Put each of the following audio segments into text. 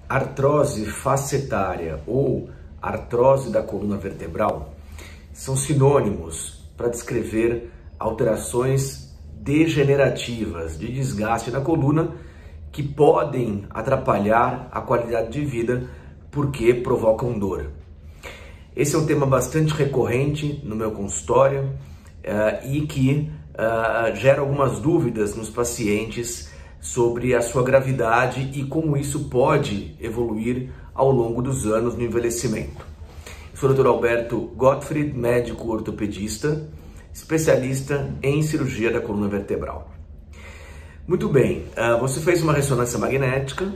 Artrose facetária ou artrose da coluna vertebral são sinônimos para descrever alterações degenerativas de desgaste na coluna que podem atrapalhar a qualidade de vida porque provocam dor. Esse é um tema bastante recorrente no meu consultório e que gera algumas dúvidas nos pacientes sobre a sua gravidade e como isso pode evoluir ao longo dos anos no envelhecimento. Eu sou o Dr. Alberto Gottfried, médico ortopedista, especialista em cirurgia da coluna vertebral. Muito bem, você fez uma ressonância magnética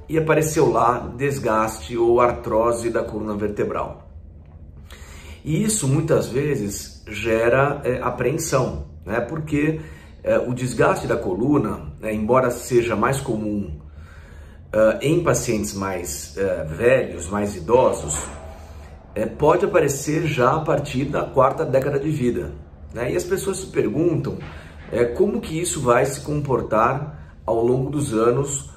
e apareceu lá desgaste ou artrose da coluna vertebral. E isso muitas vezes gera apreensão, né? Porque o desgaste da coluna, embora seja mais comum em pacientes mais velhos, mais idosos, pode aparecer já a partir da quarta década de vida, né? E as pessoas se perguntam como que isso vai se comportar ao longo dos anos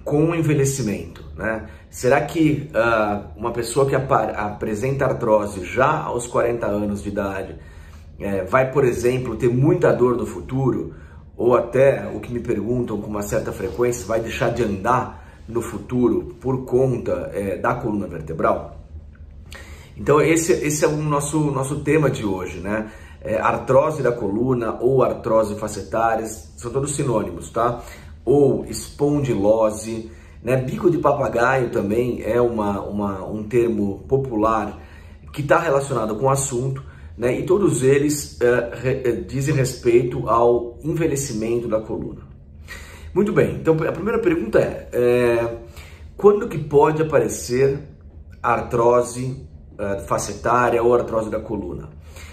com o envelhecimento, né? Será que uma pessoa que apresenta artrose já aos 40 anos de idade vai, por exemplo, ter muita dor no futuro, ou até, o que me perguntam com uma certa frequência, vai deixar de andar no futuro por conta da coluna vertebral? Então esse é o nosso tema de hoje, né? Artrose da coluna ou artrose facetárias são todos sinônimos, tá? Ou espondilose, né? Bico de papagaio também é um termo popular que está relacionado com o assunto, né? E todos eles dizem respeito ao envelhecimento da coluna. Muito bem, então a primeira pergunta quando que pode aparecer artrose facetária ou artrose da coluna?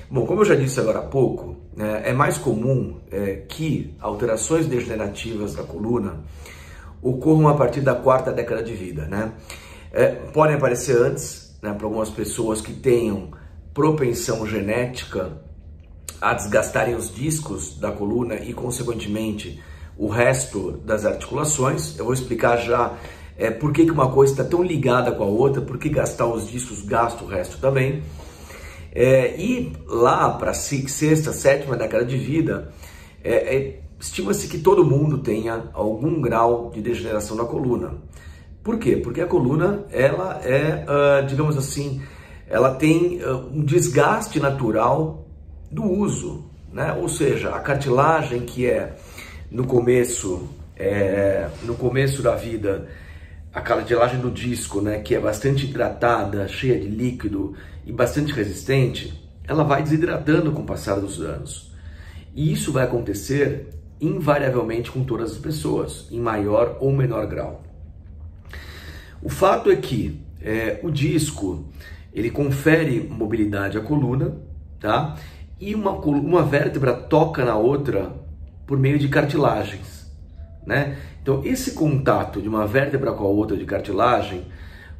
Bom, como eu já disse agora há pouco, é mais comum que alterações degenerativas da coluna ocorram a partir da quarta década de vida, né? Podem aparecer antes, né, para algumas pessoas que tenham propensão genética a desgastarem os discos da coluna e, consequentemente, o resto das articulações. Eu vou explicar já por que uma coisa está tão ligada com a outra, por que gastar os discos gasta o resto também. E lá para a sexta, sétima década de vida, estima-se que todo mundo tenha algum grau de degeneração da coluna. Por quê? Porque a coluna, ela digamos assim, ela tem um desgaste natural do uso, né? Ou seja, a cartilagem que no começo da vida, a cartilagem do disco, né, que é bastante hidratada, cheia de líquido e bastante resistente, ela vai desidratando com o passar dos anos. E isso vai acontecer invariavelmente com todas as pessoas, em maior ou menor grau. O fato é que o disco, ele confere mobilidade à coluna, tá? E uma vértebra toca na outra por meio de cartilagens, né? Então, esse contato de uma vértebra com a outra de cartilagem,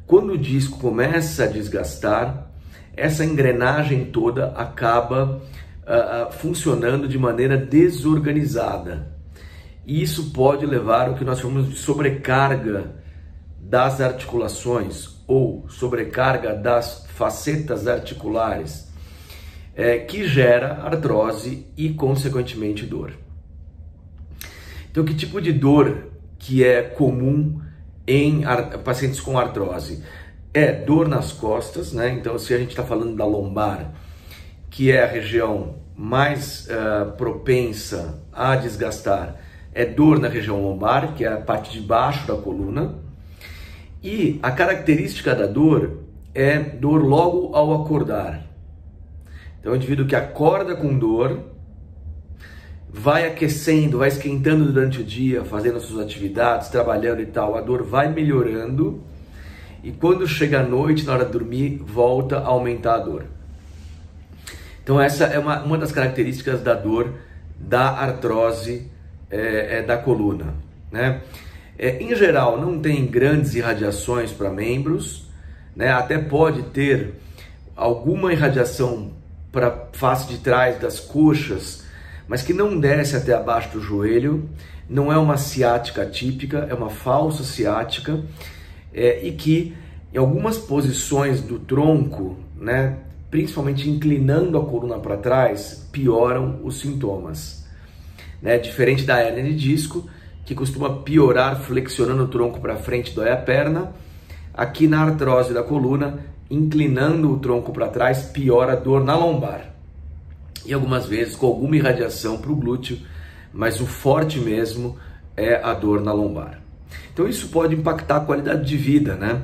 quando o disco começa a desgastar, essa engrenagem toda acaba funcionando de maneira desorganizada. E isso pode levar ao que nós chamamos de sobrecarga das articulações ou sobrecarga das facetas articulares, que gera artrose e, consequentemente, dor. Então, que tipo de dor que é comum em pacientes com artrose? Dor nas costas, né? Então, se a gente está falando da lombar, que é a região mais propensa a desgastar, dor na região lombar, que é a parte de baixo da coluna. E a característica da dor é dor logo ao acordar. Então, o indivíduo que acorda com dor, vai aquecendo, vai esquentando durante o dia, fazendo as suas atividades, trabalhando e tal, a dor vai melhorando e quando chega à noite, na hora de dormir, volta a aumentar a dor. Então essa é uma das características da dor da artrose da coluna, né? Em geral, não tem grandes irradiações para membros, né? Até pode ter alguma irradiação para a face de trás das coxas, mas que não desce até abaixo do joelho, não é uma ciática típica, é uma falsa ciática, e que em algumas posições do tronco, né, principalmente inclinando a coluna para trás, pioram os sintomas. Né? Diferente da hérnia de disco, que costuma piorar flexionando o tronco para frente, dói a perna, aqui na artrose da coluna, inclinando o tronco para trás, piora a dor na lombar. E algumas vezes com alguma irradiação para o glúteo, mas o forte mesmo é a dor na lombar. Então isso pode impactar a qualidade de vida, né?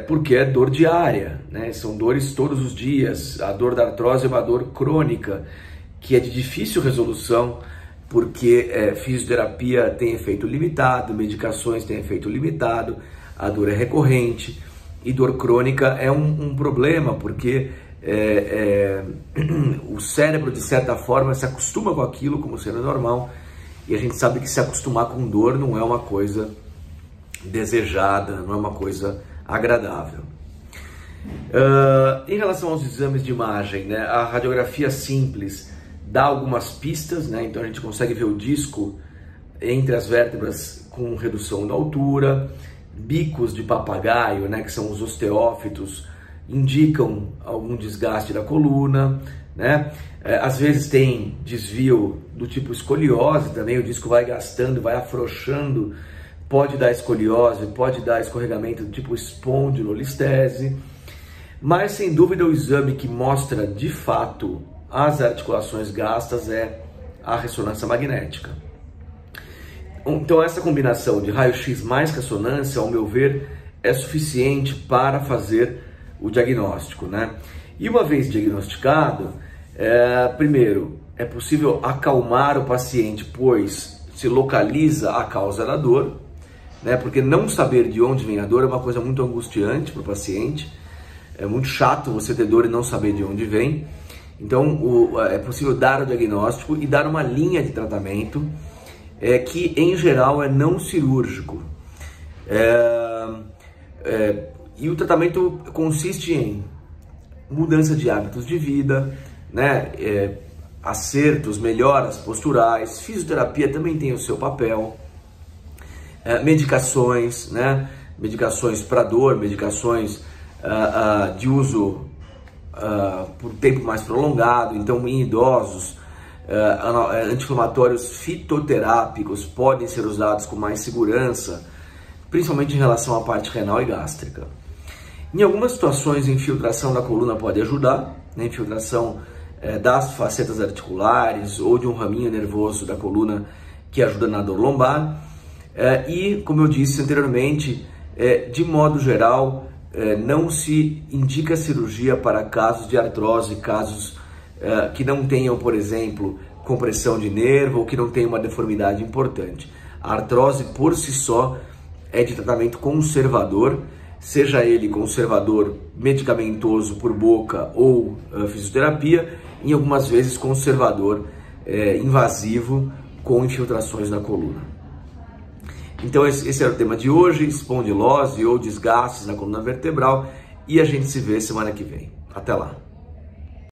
Porque é dor diária, né? São dores todos os dias. A dor da artrose é uma dor crônica, que é de difícil resolução, porque fisioterapia tem efeito limitado, medicações têm efeito limitado, a dor é recorrente, e dor crônica é um problema, porque o cérebro, de certa forma, se acostuma com aquilo como sendo normal, e a gente sabe que se acostumar com dor não é uma coisa desejada, não é uma coisa agradável. Em relação aos exames de imagem, né, a radiografia simples dá algumas pistas, né, então a gente consegue ver o disco entre as vértebras com redução da altura, bicos de papagaio, né, que são os osteófitos, indicam algum desgaste da coluna, né? Às vezes tem desvio do tipo escoliose também, o disco vai gastando, vai afrouxando, pode dar escoliose, pode dar escorregamento do tipo espondilolistese, mas sem dúvida o exame que mostra de fato as articulações gastas é a ressonância magnética. Então essa combinação de raio-x mais ressonância, ao meu ver, é suficiente para fazer o diagnóstico, né? E uma vez diagnosticado, primeiro, é possível acalmar o paciente, pois se localiza a causa da dor, né? Porque não saber de onde vem a dor é uma coisa muito angustiante para o paciente, é muito chato você ter dor e não saber de onde vem. Então é possível dar o diagnóstico e dar uma linha de tratamento que em geral é não cirúrgico. E o tratamento consiste em mudança de hábitos de vida, né? Acertos, melhoras posturais, fisioterapia também tem o seu papel, medicações, né? Medicações para dor, medicações de uso por tempo mais prolongado, então em idosos, anti-inflamatórios fitoterápicos podem ser usados com mais segurança, principalmente em relação à parte renal e gástrica. Em algumas situações, a infiltração da coluna pode ajudar, né? Infiltração das facetas articulares ou de um raminho nervoso da coluna que ajuda na dor lombar. E, como eu disse anteriormente, de modo geral, não se indica cirurgia para casos de artrose, casos que não tenham, por exemplo, compressão de nervo ou que não tenham uma deformidade importante. A artrose, por si só, é de tratamento conservador, seja ele conservador medicamentoso por boca ou fisioterapia, e algumas vezes conservador invasivo com infiltrações na coluna. Então esse era o tema de hoje, espondilose ou desgastes na coluna vertebral, e a gente se vê semana que vem. Até lá!